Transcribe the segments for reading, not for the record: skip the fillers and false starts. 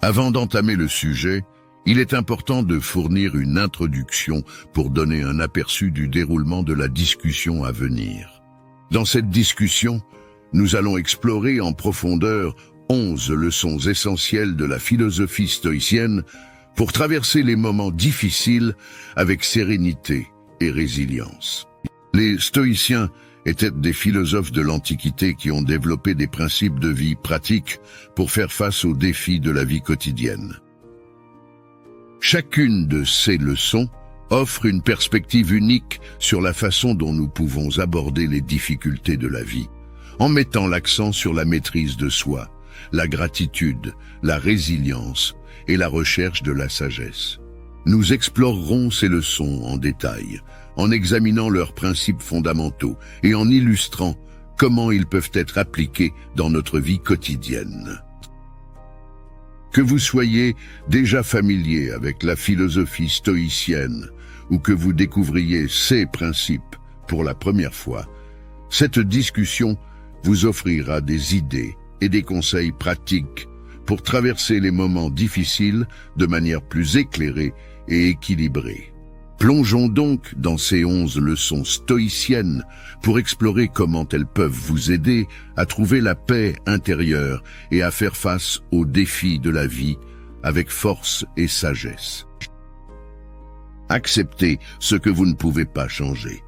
Avant d'entamer le sujet, il est important de fournir une introduction pour donner un aperçu du déroulement de la discussion à venir. Dans cette discussion, nous allons explorer en profondeur 11 leçons essentielles de la philosophie stoïcienne pour traverser les moments difficiles avec sérénité et résilience. Les stoïciens étaient des philosophes de l'Antiquité qui ont développé des principes de vie pratiques pour faire face aux défis de la vie quotidienne. Chacune de ces leçons offre une perspective unique sur la façon dont nous pouvons aborder les difficultés de la vie, en mettant l'accent sur la maîtrise de soi, la gratitude, la résilience et la recherche de la sagesse. Nous explorerons ces leçons en détail, en examinant leurs principes fondamentaux et en illustrant comment ils peuvent être appliqués dans notre vie quotidienne. Que vous soyez déjà familier avec la philosophie stoïcienne ou que vous découvriez ces principes pour la première fois, cette discussion vous offrira des idées et des conseils pratiques pour traverser les moments difficiles de manière plus éclairée et équilibrée. Plongeons donc dans ces 11 leçons stoïciennes pour explorer comment elles peuvent vous aider à trouver la paix intérieure et à faire face aux défis de la vie avec force et sagesse. Acceptez ce que vous ne pouvez pas changer.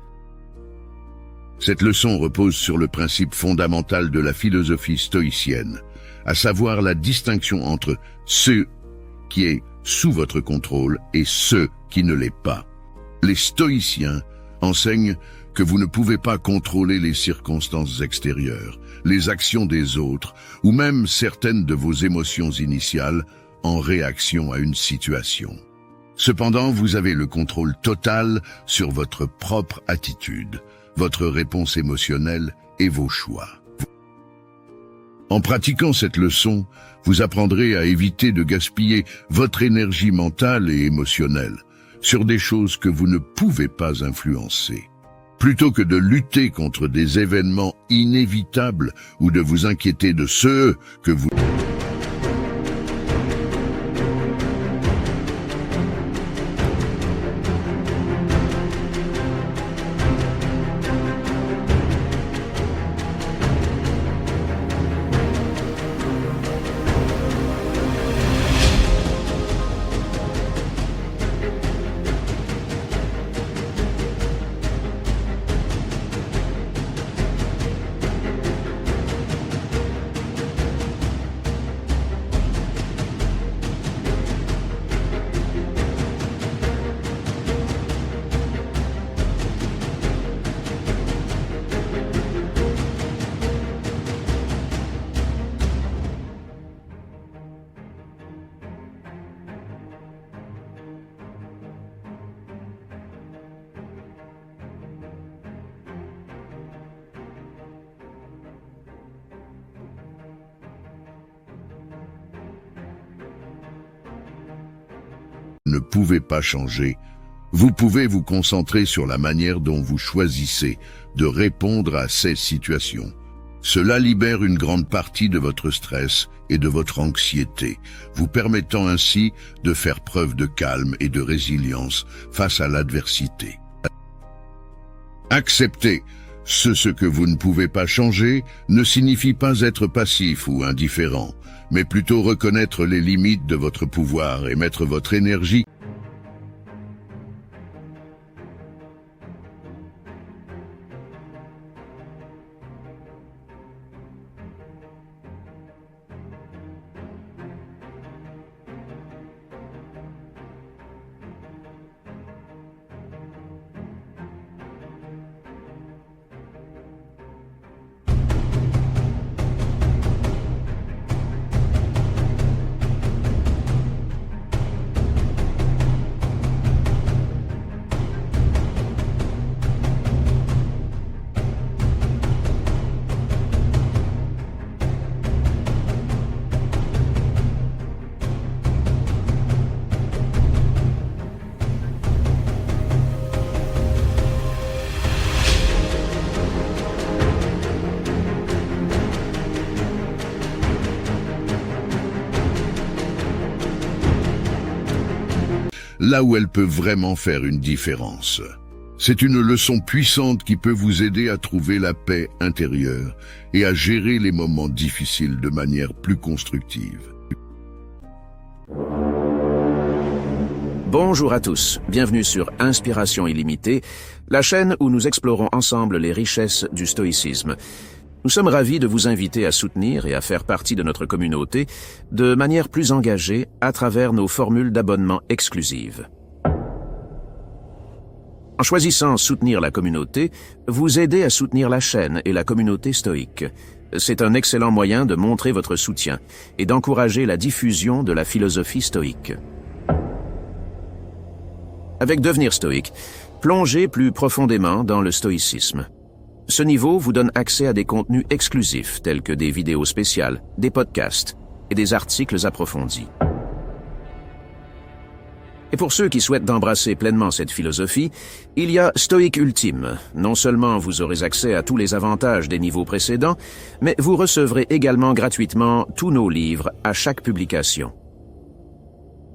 Cette leçon repose sur le principe fondamental de la philosophie stoïcienne, à savoir la distinction entre ce qui est sous votre contrôle et ce qui ne l'est pas. Les stoïciens enseignent que vous ne pouvez pas contrôler les circonstances extérieures, les actions des autres ou même certaines de vos émotions initiales en réaction à une situation. Cependant, vous avez le contrôle total sur votre propre attitude, votre réponse émotionnelle et vos choix. En pratiquant cette leçon, vous apprendrez à éviter de gaspiller votre énergie mentale et émotionnelle sur des choses que vous ne pouvez pas influencer. Plutôt que de lutter contre des événements inévitables ou de vous inquiéter de ceux que vous... ne pouvez pas changer, vous pouvez vous concentrer sur la manière dont vous choisissez de répondre à ces situations. Cela libère une grande partie de votre stress et de votre anxiété, vous permettant ainsi de faire preuve de calme et de résilience face à l'adversité. Accepter ce que vous ne pouvez pas changer ne signifie pas être passif ou indifférent, mais plutôt reconnaître les limites de votre pouvoir et mettre votre énergie là où elle peut vraiment faire une différence. C'est une leçon puissante qui peut vous aider à trouver la paix intérieure et à gérer les moments difficiles de manière plus constructive. Bonjour à tous, bienvenue sur Inspiration illimitée, la chaîne où nous explorons ensemble les richesses du stoïcisme. Nous sommes ravis de vous inviter à soutenir et à faire partie de notre communauté de manière plus engagée à travers nos formules d'abonnement exclusives. En choisissant soutenir la communauté, vous aidez à soutenir la chaîne et la communauté stoïque. C'est un excellent moyen de montrer votre soutien et d'encourager la diffusion de la philosophie stoïque. Avec Devenir stoïque, plongez plus profondément dans le stoïcisme. Ce niveau vous donne accès à des contenus exclusifs tels que des vidéos spéciales, des podcasts et des articles approfondis. Et pour ceux qui souhaitent d'embrasser pleinement cette philosophie, il y a Stoïque Ultime. Non seulement vous aurez accès à tous les avantages des niveaux précédents, mais vous recevrez également gratuitement tous nos livres à chaque publication.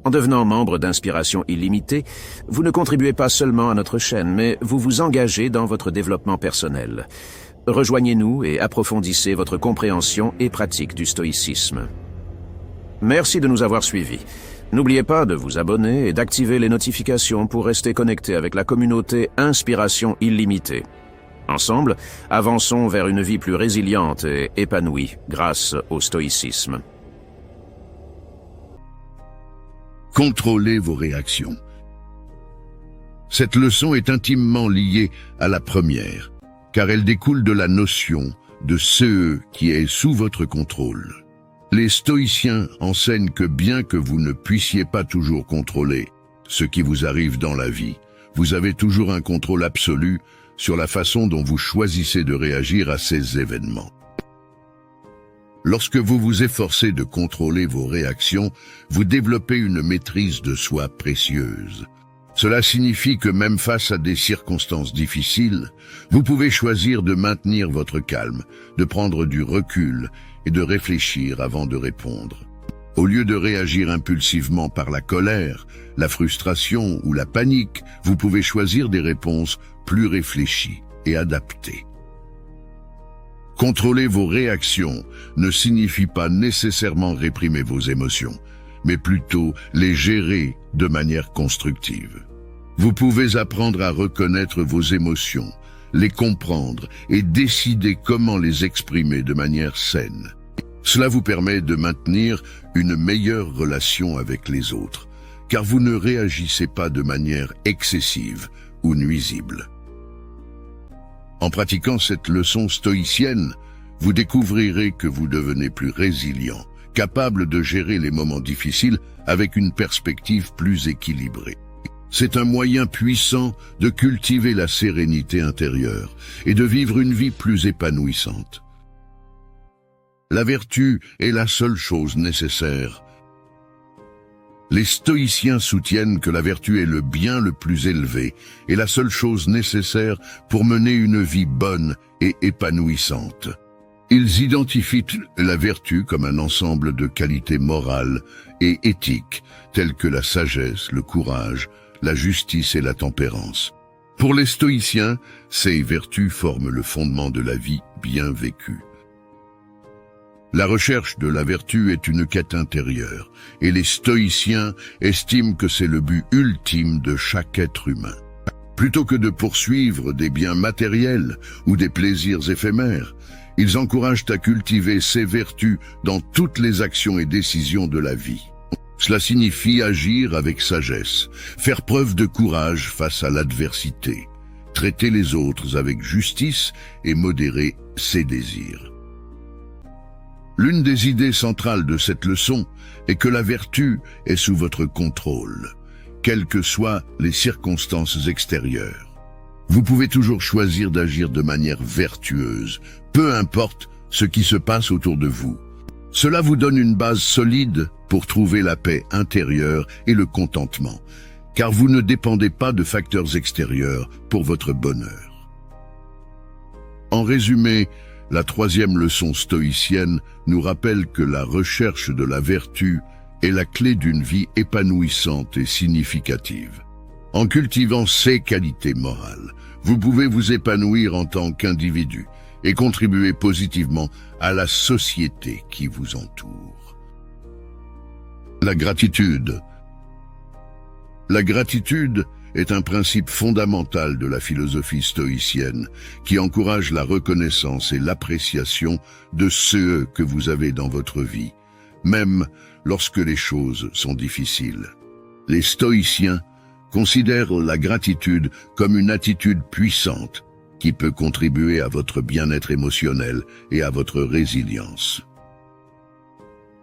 En devenant membre d'Inspiration illimitée, vous ne contribuez pas seulement à notre chaîne, mais vous vous engagez dans votre développement personnel. Rejoignez-nous et approfondissez votre compréhension et pratique du stoïcisme. Merci de nous avoir suivis. N'oubliez pas de vous abonner et d'activer les notifications pour rester connecté avec la communauté Inspiration illimitée. Ensemble, avançons vers une vie plus résiliente et épanouie grâce au stoïcisme. Contrôlez vos réactions. Cette leçon est intimement liée à la première, car elle découle de la notion de ce qui est sous votre contrôle. Les stoïciens enseignent que bien que vous ne puissiez pas toujours contrôler ce qui vous arrive dans la vie, vous avez toujours un contrôle absolu sur la façon dont vous choisissez de réagir à ces événements. Lorsque vous vous efforcez de contrôler vos réactions, vous développez une maîtrise de soi précieuse. Cela signifie que même face à des circonstances difficiles, vous pouvez choisir de maintenir votre calme, de prendre du recul et de réfléchir avant de répondre. Au lieu de réagir impulsivement par la colère, la frustration ou la panique, vous pouvez choisir des réponses plus réfléchies et adaptées. Contrôler vos réactions ne signifie pas nécessairement réprimer vos émotions, mais plutôt les gérer de manière constructive. Vous pouvez apprendre à reconnaître vos émotions, les comprendre et décider comment les exprimer de manière saine. Cela vous permet de maintenir une meilleure relation avec les autres, car vous ne réagissez pas de manière excessive ou nuisible. En pratiquant cette leçon stoïcienne, vous découvrirez que vous devenez plus résilient, capable de gérer les moments difficiles avec une perspective plus équilibrée. C'est un moyen puissant de cultiver la sérénité intérieure et de vivre une vie plus épanouissante. La vertu est la seule chose nécessaire. Les stoïciens soutiennent que la vertu est le bien le plus élevé et la seule chose nécessaire pour mener une vie bonne et épanouissante. Ils identifient la vertu comme un ensemble de qualités morales et éthiques telles que la sagesse, le courage, la justice et la tempérance. Pour les stoïciens, ces vertus forment le fondement de la vie bien vécue. La recherche de la vertu est une quête intérieure, et les stoïciens estiment que c'est le but ultime de chaque être humain. Plutôt que de poursuivre des biens matériels ou des plaisirs éphémères, ils encouragent à cultiver ces vertus dans toutes les actions et décisions de la vie. Cela signifie agir avec sagesse, faire preuve de courage face à l'adversité, traiter les autres avec justice et modérer ses désirs. L'une des idées centrales de cette leçon est que la vertu est sous votre contrôle, quelles que soient les circonstances extérieures. Vous pouvez toujours choisir d'agir de manière vertueuse, peu importe ce qui se passe autour de vous. Cela vous donne une base solide pour trouver la paix intérieure et le contentement, car vous ne dépendez pas de facteurs extérieurs pour votre bonheur. En résumé, la troisième leçon stoïcienne nous rappelle que la recherche de la vertu est la clé d'une vie épanouissante et significative. En cultivant ces qualités morales, vous pouvez vous épanouir en tant qu'individu et contribuer positivement à la société qui vous entoure. La gratitude. La gratitude est un principe fondamental de la philosophie stoïcienne qui encourage la reconnaissance et l'appréciation de ceux que vous avez dans votre vie, même lorsque les choses sont difficiles. Les stoïciens considèrent la gratitude comme une attitude puissante qui peut contribuer à votre bien-être émotionnel et à votre résilience.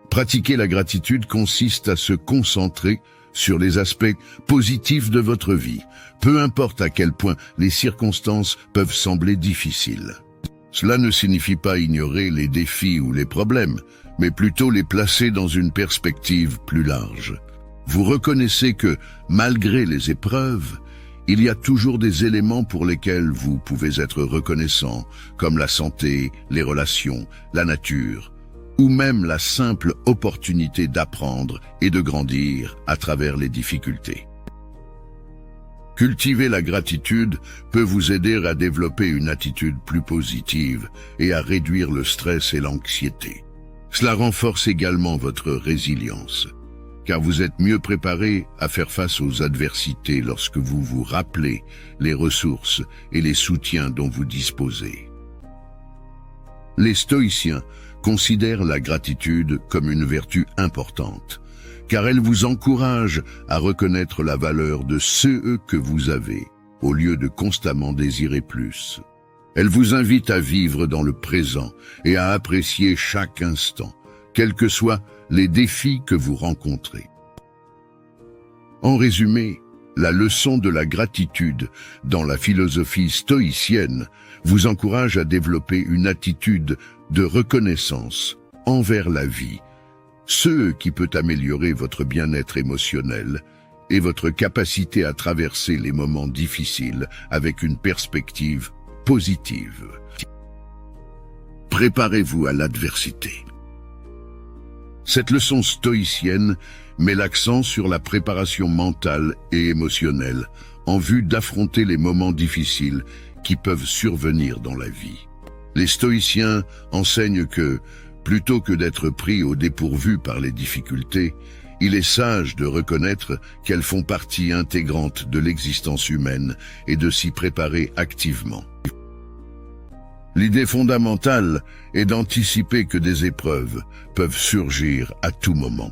Pratiquer la gratitude consiste à se concentrer sur les aspects positifs de votre vie, peu importe à quel point les circonstances peuvent sembler difficiles. Cela ne signifie pas ignorer les défis ou les problèmes, mais plutôt les placer dans une perspective plus large. Vous reconnaissez que, malgré les épreuves, il y a toujours des éléments pour lesquels vous pouvez être reconnaissant, comme la santé, les relations, la nature, ou même la simple opportunité d'apprendre et de grandir à travers les difficultés. Cultiver la gratitude peut vous aider à développer une attitude plus positive et à réduire le stress et l'anxiété. Cela renforce également votre résilience, car vous êtes mieux préparé à faire face aux adversités lorsque vous vous rappelez les ressources et les soutiens dont vous disposez. Les stoïciens considèrent la gratitude comme une vertu importante, car elle vous encourage à reconnaître la valeur de ceux que vous avez, au lieu de constamment désirer plus. Elle vous invite à vivre dans le présent et à apprécier chaque instant, quels que soient les défis que vous rencontrez. En résumé, la leçon de la gratitude dans la philosophie stoïcienne vous encourage à développer une attitude de reconnaissance envers la vie, ce qui peut améliorer votre bien-être émotionnel et votre capacité à traverser les moments difficiles avec une perspective positive. Préparez-vous à l'adversité. Cette leçon stoïcienne met l'accent sur la préparation mentale et émotionnelle en vue d'affronter les moments difficiles qui peuvent survenir dans la vie. Les stoïciens enseignent que, plutôt que d'être pris au dépourvu par les difficultés, il est sage de reconnaître qu'elles font partie intégrante de l'existence humaine et de s'y préparer activement. L'idée fondamentale est d'anticiper que des épreuves peuvent surgir à tout moment.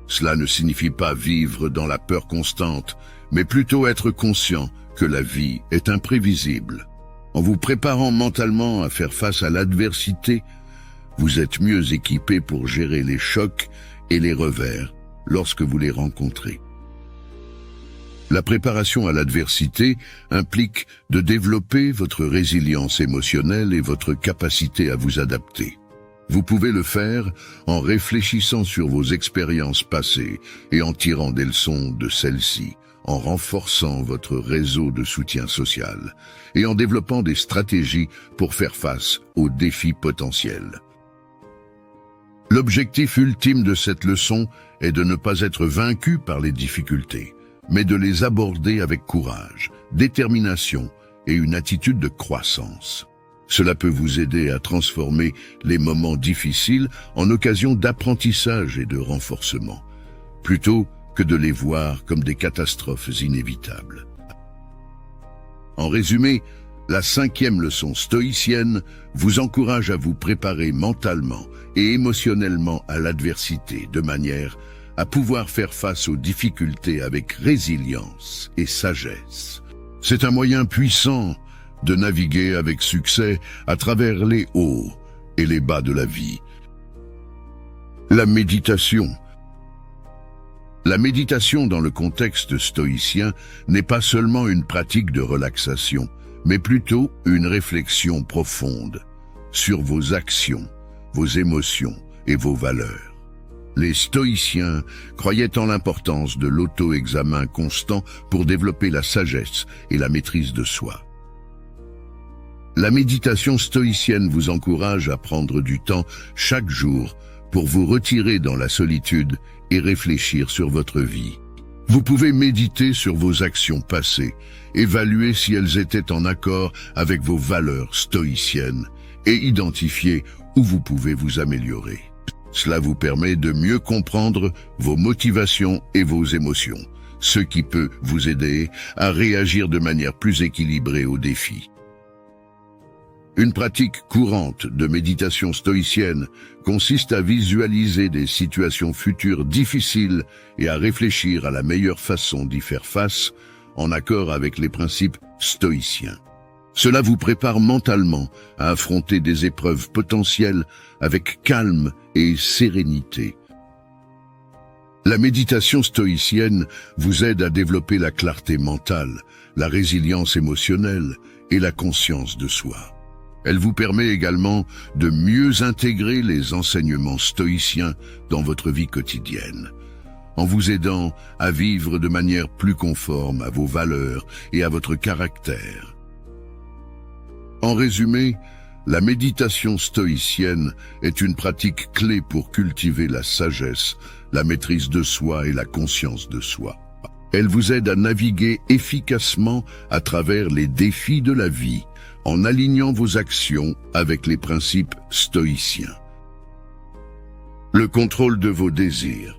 Cela ne signifie pas vivre dans la peur constante, mais plutôt être conscient que la vie est imprévisible. En vous préparant mentalement à faire face à l'adversité, vous êtes mieux équipé pour gérer les chocs et les revers lorsque vous les rencontrez. La préparation à l'adversité implique de développer votre résilience émotionnelle et votre capacité à vous adapter. Vous pouvez le faire en réfléchissant sur vos expériences passées et en tirant des leçons de celles-ci, en renforçant votre réseau de soutien social et en développant des stratégies pour faire face aux défis potentiels. L'objectif ultime de cette leçon est de ne pas être vaincu par les difficultés, mais de les aborder avec courage, détermination et une attitude de croissance. Cela peut vous aider à transformer les moments difficiles en occasion d'apprentissage et de renforcement, plutôt que de les voir comme des catastrophes inévitables. En résumé, la 5e leçon stoïcienne vous encourage à vous préparer mentalement et émotionnellement à l'adversité de manière à pouvoir faire face aux difficultés avec résilience et sagesse. C'est un moyen puissant de naviguer avec succès à travers les hauts et les bas de la vie. La méditation. La méditation dans le contexte stoïcien n'est pas seulement une pratique de relaxation, mais plutôt une réflexion profonde sur vos actions, vos émotions et vos valeurs. Les stoïciens croyaient en l'importance de l'auto-examen constant pour développer la sagesse et la maîtrise de soi. La méditation stoïcienne vous encourage à prendre du temps chaque jour pour vous retirer dans la solitude et réfléchir sur votre vie. Vous pouvez méditer sur vos actions passées, évaluer si elles étaient en accord avec vos valeurs stoïciennes et identifier où vous pouvez vous améliorer. Cela vous permet de mieux comprendre vos motivations et vos émotions, ce qui peut vous aider à réagir de manière plus équilibrée aux défis. Une pratique courante de méditation stoïcienne consiste à visualiser des situations futures difficiles et à réfléchir à la meilleure façon d'y faire face, en accord avec les principes stoïciens. Cela vous prépare mentalement à affronter des épreuves potentielles avec calme et sérénité. La méditation stoïcienne vous aide à développer la clarté mentale, la résilience émotionnelle et la conscience de soi. Elle vous permet également de mieux intégrer les enseignements stoïciens dans votre vie quotidienne, en vous aidant à vivre de manière plus conforme à vos valeurs et à votre caractère. En résumé, la méditation stoïcienne est une pratique clé pour cultiver la sagesse, la maîtrise de soi et la conscience de soi. Elle vous aide à naviguer efficacement à travers les défis de la vie, en alignant vos actions avec les principes stoïciens. Le contrôle de vos désirs.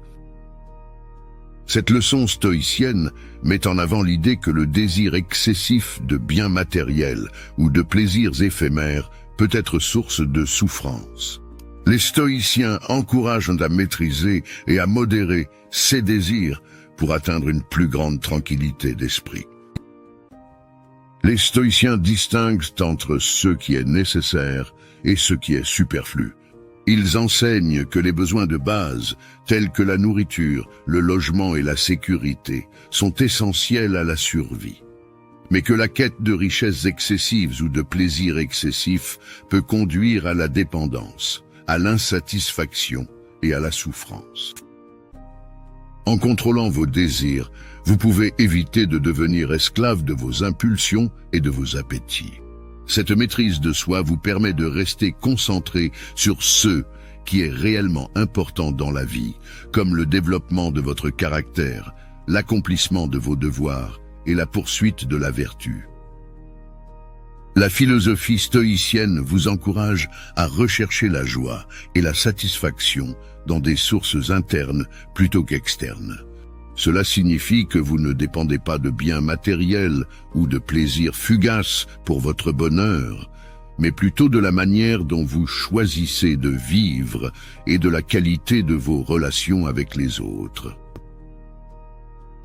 Cette leçon stoïcienne met en avant l'idée que le désir excessif de biens matériels ou de plaisirs éphémères peut être source de souffrance. Les stoïciens encouragent à maîtriser et à modérer ces désirs pour atteindre une plus grande tranquillité d'esprit. Les stoïciens distinguent entre ce qui est nécessaire et ce qui est superflu. Ils enseignent que les besoins de base, tels que la nourriture, le logement et la sécurité, sont essentiels à la survie, mais que la quête de richesses excessives ou de plaisirs excessifs peut conduire à la dépendance, à l'insatisfaction et à la souffrance. En contrôlant vos désirs, vous pouvez éviter de devenir esclave de vos impulsions et de vos appétits. Cette maîtrise de soi vous permet de rester concentré sur ce qui est réellement important dans la vie, comme le développement de votre caractère, l'accomplissement de vos devoirs et la poursuite de la vertu. La philosophie stoïcienne vous encourage à rechercher la joie et la satisfaction dans des sources internes plutôt qu'externes. Cela signifie que vous ne dépendez pas de biens matériels ou de plaisirs fugaces pour votre bonheur, mais plutôt de la manière dont vous choisissez de vivre et de la qualité de vos relations avec les autres.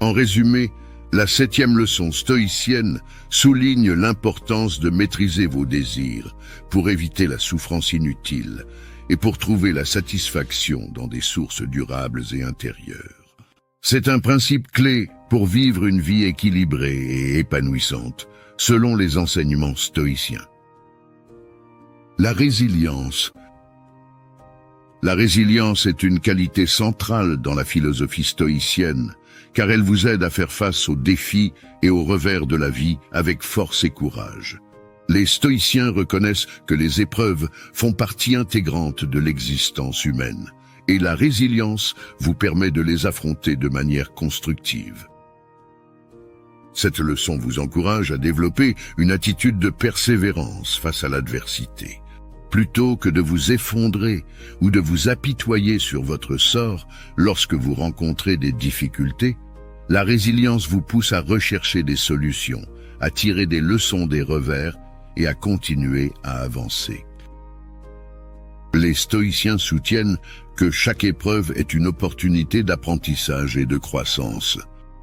En résumé, la 7e leçon stoïcienne souligne l'importance de maîtriser vos désirs pour éviter la souffrance inutile et pour trouver la satisfaction dans des sources durables et intérieures. C'est un principe clé pour vivre une vie équilibrée et épanouissante, selon les enseignements stoïciens. La résilience. La résilience est une qualité centrale dans la philosophie stoïcienne, car elle vous aide à faire face aux défis et aux revers de la vie avec force et courage. Les stoïciens reconnaissent que les épreuves font partie intégrante de l'existence humaine, et la résilience vous permet de les affronter de manière constructive. Cette leçon vous encourage à développer une attitude de persévérance face à l'adversité. Plutôt que de vous effondrer ou de vous apitoyer sur votre sort lorsque vous rencontrez des difficultés, la résilience vous pousse à rechercher des solutions, à tirer des leçons des revers et à continuer à avancer. Les stoïciens soutiennent que chaque épreuve est une opportunité d'apprentissage et de croissance.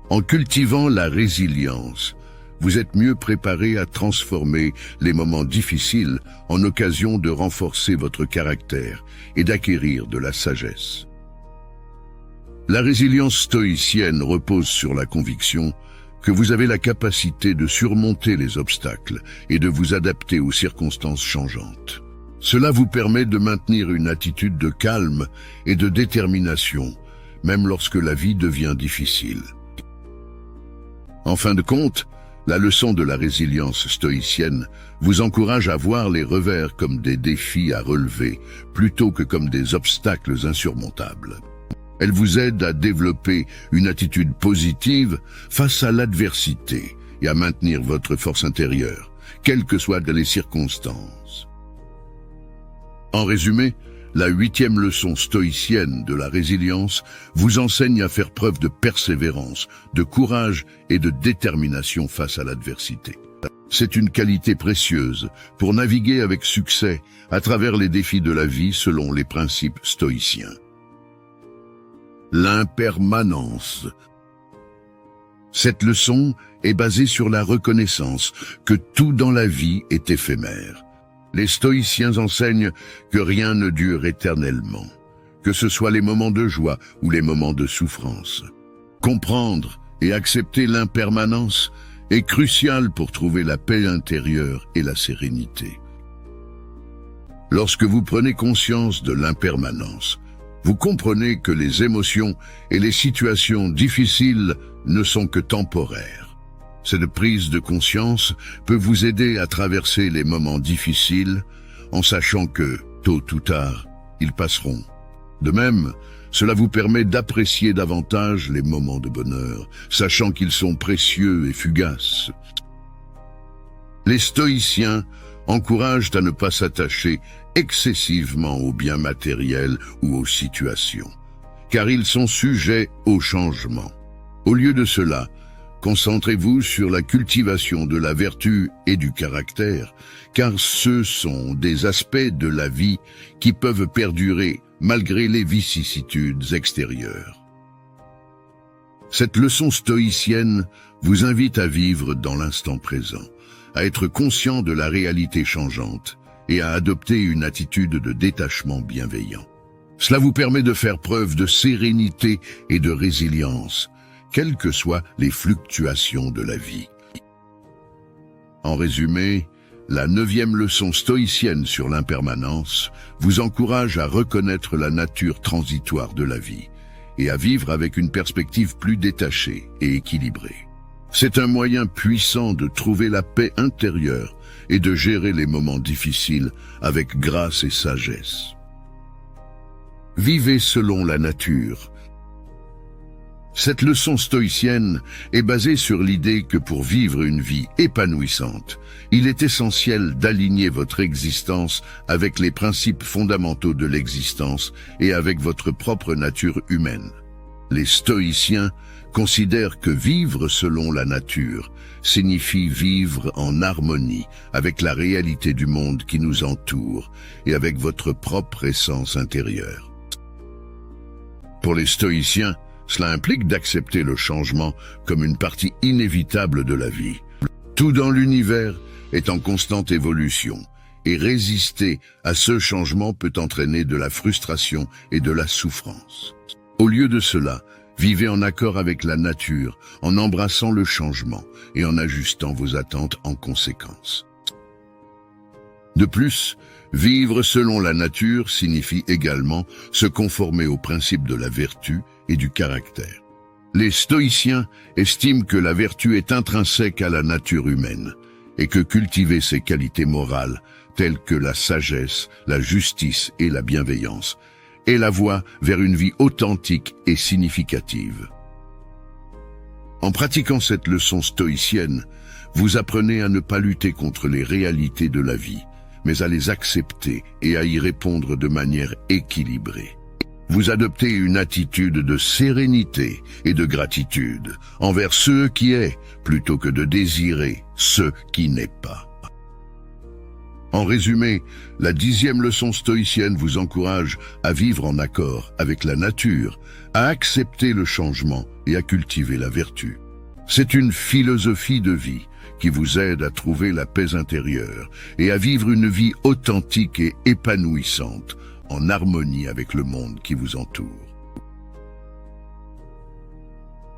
En cultivant la résilience, vous êtes mieux préparé à transformer les moments difficiles en occasion de renforcer votre caractère et d'acquérir de la sagesse. La résilience stoïcienne repose sur la conviction que vous avez la capacité de surmonter les obstacles et de vous adapter aux circonstances changeantes. Cela vous permet de maintenir une attitude de calme et de détermination, même lorsque la vie devient difficile. En fin de compte, la leçon de la résilience stoïcienne vous encourage à voir les revers comme des défis à relever, plutôt que comme des obstacles insurmontables. Elle vous aide à développer une attitude positive face à l'adversité et à maintenir votre force intérieure, quelles que soient les circonstances. En résumé, la 8e leçon stoïcienne de la résilience vous enseigne à faire preuve de persévérance, de courage et de détermination face à l'adversité. C'est une qualité précieuse pour naviguer avec succès à travers les défis de la vie selon les principes stoïciens. L'impermanence. Cette leçon est basée sur la reconnaissance que tout dans la vie est éphémère. Les stoïciens enseignent que rien ne dure éternellement, que ce soit les moments de joie ou les moments de souffrance. Comprendre et accepter l'impermanence est crucial pour trouver la paix intérieure et la sérénité. Lorsque vous prenez conscience de l'impermanence, vous comprenez que les émotions et les situations difficiles ne sont que temporaires. Cette prise de conscience peut vous aider à traverser les moments difficiles en sachant que, tôt ou tard, ils passeront. De même, cela vous permet d'apprécier davantage les moments de bonheur, sachant qu'ils sont précieux et fugaces. Les stoïciens encouragent à ne pas s'attacher excessivement aux biens matériels ou aux situations, car ils sont sujets au changement. Au lieu de cela, concentrez-vous sur la cultivation de la vertu et du caractère, car ce sont des aspects de la vie qui peuvent perdurer malgré les vicissitudes extérieures. Cette leçon stoïcienne vous invite à vivre dans l'instant présent, à être conscient de la réalité changeante et à adopter une attitude de détachement bienveillant. Cela vous permet de faire preuve de sérénité et de résilience, quelles que soient les fluctuations de la vie. En résumé, la 9e leçon stoïcienne sur l'impermanence vous encourage à reconnaître la nature transitoire de la vie et à vivre avec une perspective plus détachée et équilibrée. C'est un moyen puissant de trouver la paix intérieure et de gérer les moments difficiles avec grâce et sagesse. Vivez selon la nature. Cette leçon stoïcienne est basée sur l'idée que pour vivre une vie épanouissante, il est essentiel d'aligner votre existence avec les principes fondamentaux de l'existence et avec votre propre nature humaine. Les stoïciens considèrent que vivre selon la nature signifie vivre en harmonie avec la réalité du monde qui nous entoure et avec votre propre essence intérieure. Pour les stoïciens, cela implique d'accepter le changement comme une partie inévitable de la vie. Tout dans l'univers est en constante évolution, et résister à ce changement peut entraîner de la frustration et de la souffrance. Au lieu de cela, vivez en accord avec la nature, en embrassant le changement et en ajustant vos attentes en conséquence. De plus, vivre selon la nature signifie également se conformer aux principes de la vertu et du caractère. Les stoïciens estiment que la vertu est intrinsèque à la nature humaine et que cultiver ses qualités morales, telles que la sagesse, la justice et la bienveillance, est la voie vers une vie authentique et significative. En pratiquant cette leçon stoïcienne, vous apprenez à ne pas lutter contre les réalités de la vie, mais à les accepter et à y répondre de manière équilibrée. Vous adoptez une attitude de sérénité et de gratitude envers ce qui est, plutôt que de désirer ce qui n'est pas. En résumé, la 10e leçon stoïcienne vous encourage à vivre en accord avec la nature, à accepter le changement et à cultiver la vertu. C'est une philosophie de vie qui vous aide à trouver la paix intérieure et à vivre une vie authentique et épanouissante, en harmonie avec le monde qui vous entoure.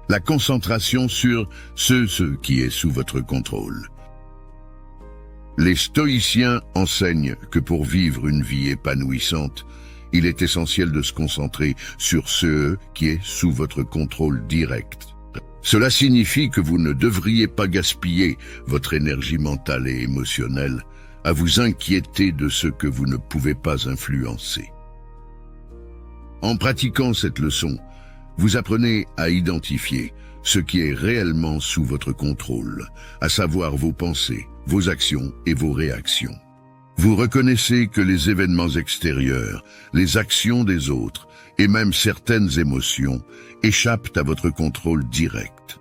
La concentration sur ce qui est sous votre contrôle. Les stoïciens enseignent que pour vivre une vie épanouissante, il est essentiel de se concentrer sur ce qui est sous votre contrôle direct. Cela signifie que vous ne devriez pas gaspiller votre énergie mentale et émotionnelle à vous inquiéter de ce que vous ne pouvez pas influencer. En pratiquant cette leçon, Vous apprenez à identifier ce qui est réellement sous votre contrôle, à savoir vos pensées, vos actions et vos réactions. Vous reconnaissez que les événements extérieurs, les actions des autres et même certaines émotions échappent à votre contrôle direct.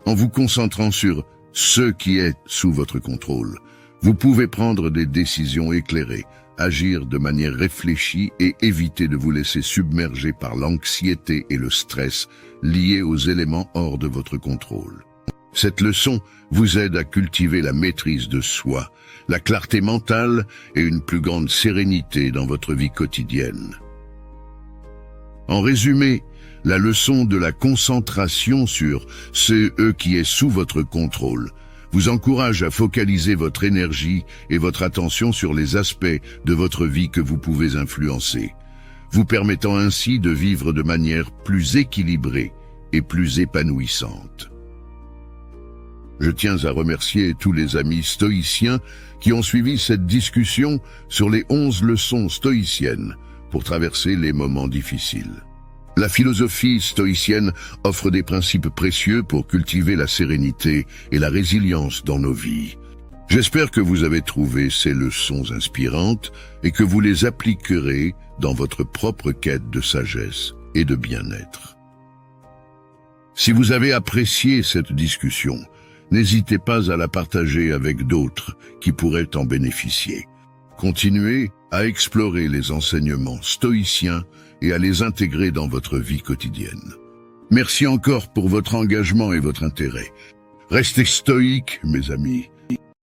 En vous concentrant sur ce qui est sous votre contrôle, vous pouvez prendre des décisions éclairées, agir de manière réfléchie et éviter de vous laisser submerger par l'anxiété et le stress liés aux éléments hors de votre contrôle. Cette leçon vous aide à cultiver la maîtrise de soi, la clarté mentale et une plus grande sérénité dans votre vie quotidienne. En résumé, la leçon de la concentration sur ce qui est sous votre contrôle vous encourage à focaliser votre énergie et votre attention sur les aspects de votre vie que vous pouvez influencer, vous permettant ainsi de vivre de manière plus équilibrée et plus épanouissante. Je tiens à remercier tous les amis stoïciens qui ont suivi cette discussion sur les 11 leçons stoïciennes pour traverser les moments difficiles. La philosophie stoïcienne offre des principes précieux pour cultiver la sérénité et la résilience dans nos vies. J'espère que vous avez trouvé ces leçons inspirantes et que vous les appliquerez dans votre propre quête de sagesse et de bien-être. Si vous avez apprécié cette discussion, n'hésitez pas à la partager avec d'autres qui pourraient en bénéficier. Continuez à explorer les enseignements stoïciens et à les intégrer dans votre vie quotidienne. Merci encore pour votre engagement et votre intérêt. Restez stoïques, mes amis,